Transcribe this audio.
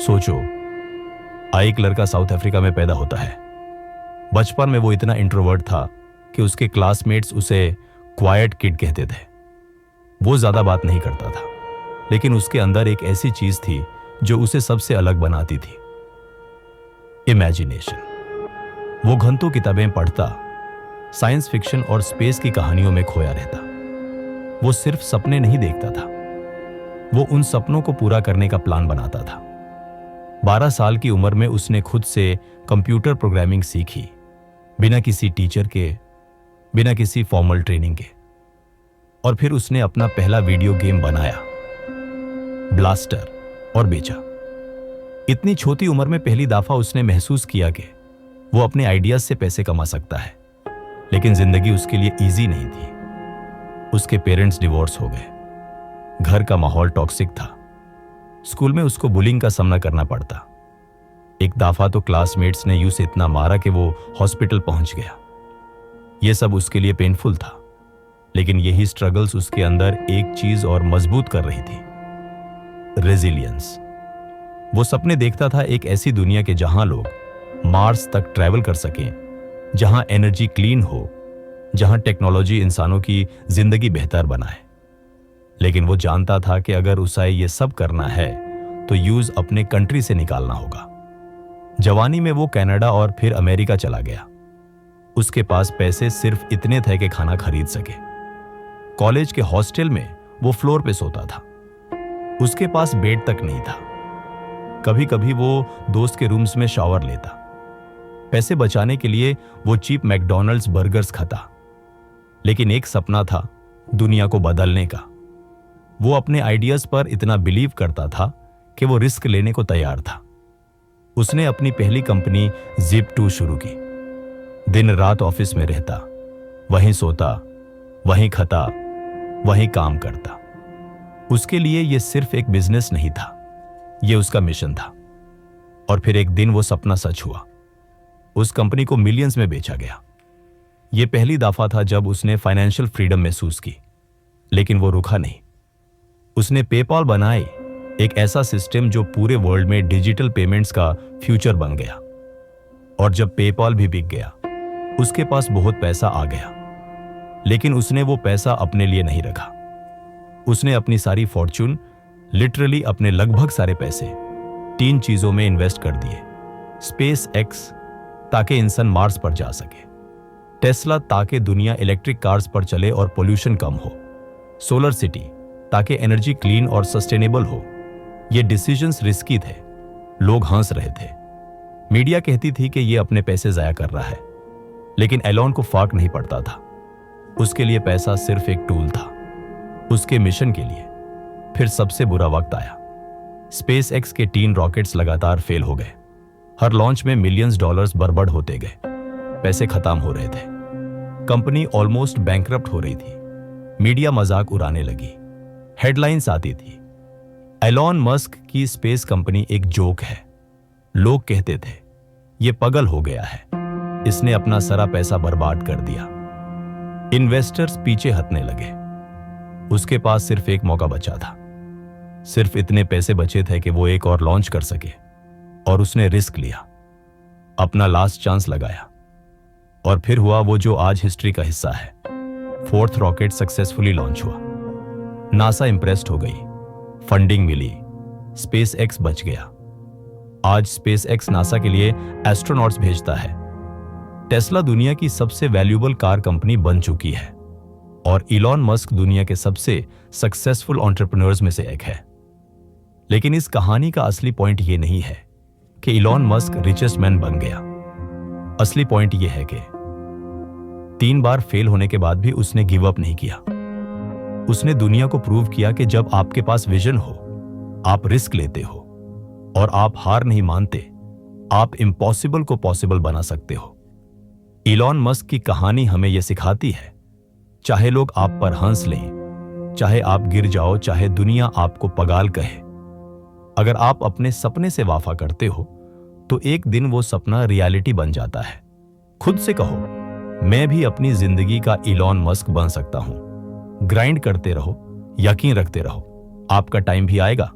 सोचो, एक लड़का साउथ अफ्रीका में पैदा होता है। बचपन में वो इतना इंट्रोवर्ट था कि उसके क्लासमेट्स उसे क्वाइट किड कहते थे। वो ज्यादा बात नहीं करता था, लेकिन उसके अंदर एक ऐसी चीज थी जो उसे सबसे अलग बनाती थी, इमेजिनेशन। वो घंटों किताबें पढ़ता, साइंस फिक्शन और स्पेस की कहानियों में खोया रहता। वो सिर्फ सपने नहीं देखता था, वो उन सपनों को पूरा करने का प्लान बनाता था। 12 साल की उम्र में उसने खुद से कंप्यूटर प्रोग्रामिंग सीखी, बिना किसी टीचर के, बिना किसी फॉर्मल ट्रेनिंग के। और फिर उसने अपना पहला वीडियो गेम बनाया, ब्लास्टर, और बेचा। इतनी छोटी उम्र में पहली दफा उसने महसूस किया कि वो अपने आइडियाज से पैसे कमा सकता है। लेकिन जिंदगी उसके लिए इजी नहीं थी। उसके पेरेंट्स डिवोर्स हो गए, घर का माहौल टॉक्सिक था, स्कूल में उसको बुलिंग का सामना करना पड़ता। एक दफा तो क्लासमेट्स ने यूं से इतना मारा कि वो हॉस्पिटल पहुंच गया। यह सब उसके लिए पेनफुल था, लेकिन यही स्ट्रगल्स उसके अंदर एक चीज और मजबूत कर रही थी, रेजिलियंस। वो सपने देखता था एक ऐसी दुनिया के जहां लोग मार्स तक ट्रैवल कर सकें, जहां एनर्जी क्लीन हो, जहां टेक्नोलॉजी इंसानों की जिंदगी बेहतर बनाए। लेकिन वो जानता था कि अगर उसे ये सब करना है तो यूज अपने कंट्री से निकालना होगा। जवानी में वो कनाडा और फिर अमेरिका चला गया। उसके पास पैसे सिर्फ इतने थे कि खाना खरीद सके। कॉलेज के हॉस्टल में वो फ्लोर पे सोता था, उसके पास बेड तक नहीं था। कभी कभी वो दोस्त के रूम्स में शावर लेता। पैसे बचाने के लिए वो चीप मैकडॉनल्ड्स बर्गर्स खाता। लेकिन एक सपना था दुनिया को बदलने का। वो अपने आइडियाज पर इतना बिलीव करता था कि वो रिस्क लेने को तैयार था। उसने अपनी पहली कंपनी Zip2 शुरू की। दिन रात ऑफिस में रहता, वहीं सोता, वहीं खाता, वहीं काम करता। उसके लिए यह सिर्फ एक बिजनेस नहीं था, यह उसका मिशन था। और फिर एक दिन वो सपना सच हुआ। उस कंपनी को मिलियंस में बेचा गया। यह पहली दफा था जब उसने फाइनेंशियल फ्रीडम महसूस की। लेकिन वो रुका नहीं। उसने पेपॉल बनाई, एक ऐसा सिस्टम जो पूरे वर्ल्ड में डिजिटल पेमेंट्स का फ्यूचर बन गया। और जब पेपॉल भी बिक गया, उसके पास बहुत पैसा आ गया। लेकिन उसने वो पैसा अपने लिए नहीं रखा। उसने अपनी सारी फॉर्च्यून, लिटरली अपने लगभग सारे पैसे 3 चीजों में इन्वेस्ट कर दिए। स्पेस एक्स, ताकि इंसान मार्स पर जा सके। टेस्ला, ताकि दुनिया इलेक्ट्रिक कार्स पर चले और पोल्यूशन कम हो। सोलर सिटी, ताकि एनर्जी क्लीन और सस्टेनेबल हो। ये डिसीजंस रिस्की थे, लोग हंस रहे थे, मीडिया कहती थी कि ये अपने पैसे जाया कर रहा है। लेकिन एलोन को फर्क नहीं पड़ता था। उसके लिए पैसा सिर्फ एक टूल था, उसके मिशन के लिए। फिर सबसे बुरा वक्त आया। स्पेस एक्स के 3 रॉकेट्स लगातार फेल हो गए। हर लॉन्च में मिलियंस डॉलर्स बर्बाद होते गए। पैसे खत्म हो रहे थे। कंपनी ऑलमोस्ट बैंकरप्ट हो रही थी। मीडिया मजाक उड़ाने लगी, हेडलाइंस आती थी, एलोन मस्क की स्पेस कंपनी एक जोक है। लोग कहते थे ये पागल हो गया है, इसने अपना सारा पैसा बर्बाद कर दिया। इन्वेस्टर्स पीछे हटने लगे। उसके पास सिर्फ एक मौका बचा था। सिर्फ इतने पैसे बचे थे कि वो एक और लॉन्च कर सके। और उसने रिस्क लिया, अपना लास्ट चांस लगाया। और फिर हुआ वो जो आज हिस्ट्री का हिस्सा है। 4th रॉकेट सक्सेसफुली लॉन्च हुआ। नासा इंप्रेस्ड हो गई, फंडिंग मिली, स्पेस एक्स बच गया। आज स्पेस एक्स नासा के लिए एस्ट्रोनॉट्स भेजता है। टेस्ला दुनिया की सबसे वैल्यूएबल कार कंपनी बन चुकी है। और इलॉन मस्क दुनिया के सबसे सक्सेसफुल एंटरप्रेन्योर्स में से एक है। लेकिन इस कहानी का असली पॉइंट ये नहीं है कि इलॉन मस्क रिचेस्ट मैन बन गया। असली पॉइंट यह है कि 3 बार फेल होने के बाद भी उसने गिव अप नहीं किया। उसने दुनिया को प्रूव किया कि जब आपके पास विजन हो, आप रिस्क लेते हो और आप हार नहीं मानते, आप इम्पॉसिबल को पॉसिबल बना सकते हो। इलॉन मस्क की कहानी हमें यह सिखाती है, चाहे लोग आप पर हंस लें, चाहे आप गिर जाओ, चाहे दुनिया आपको पगाल कहे, अगर आप अपने सपने से वाफा करते हो तो एक दिन वो सपना रियलिटी बन जाता है। खुद से कहो, मैं भी अपनी जिंदगी का इलॉन मस्क बन सकता हूं। ग्राइंड करते रहो, यकीन रखते रहो, आपका टाइम भी आएगा।